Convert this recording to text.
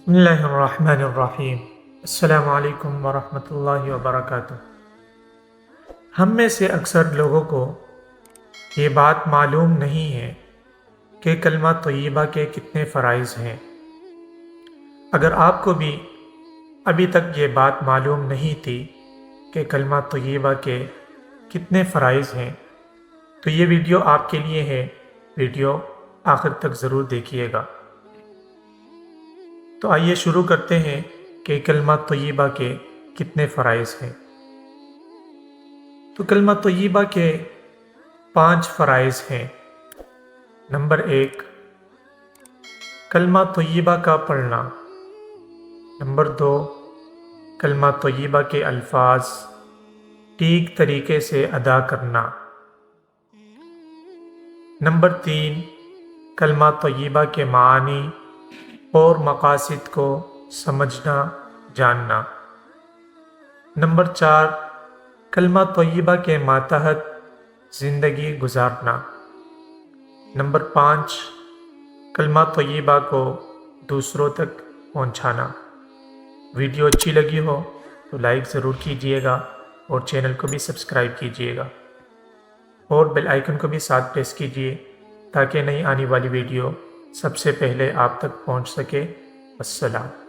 بسم اللہ الرحمن الرحیم۔ السلام علیکم ورحمۃ اللہ وبرکاتہ۔ ہم میں سے اکثر لوگوں کو یہ بات معلوم نہیں ہے کہ کلمہ طیبہ کے کتنے فرائض ہیں۔ اگر آپ کو بھی ابھی تک یہ بات معلوم نہیں تھی کہ کلمہ طیبہ کے کتنے فرائض ہیں تو یہ ویڈیو آپ کے لیے ہے، ویڈیو آخر تک ضرور دیکھیے گا۔ تو آئیے شروع کرتے ہیں کہ کلمہ طیبہ کے کتنے فرائض ہیں۔ تو کلمہ طیبہ کے 5 فرائض ہیں۔ نمبر 1، کلمہ طیبہ کا پڑھنا۔ نمبر 2، کلمہ طیبہ کے الفاظ ٹھیک طریقے سے ادا کرنا۔ نمبر 3، کلمہ طیبہ کے معانی اور مقاصد کو سمجھنا جاننا۔ نمبر 4، کلمہ طیبہ کے ماتحت زندگی گزارنا۔ نمبر 5، کلمہ طیبہ کو دوسروں تک پہنچانا۔ ویڈیو اچھی لگی ہو تو لائک ضرور کیجیے گا اور چینل کو بھی سبسکرائب کیجیے گا اور بیل آئیکن کو بھی ساتھ پریس کیجیے تاکہ نئی آنے والی ویڈیو سب سے پہلے آپ تک پہنچ سکے۔ السلام۔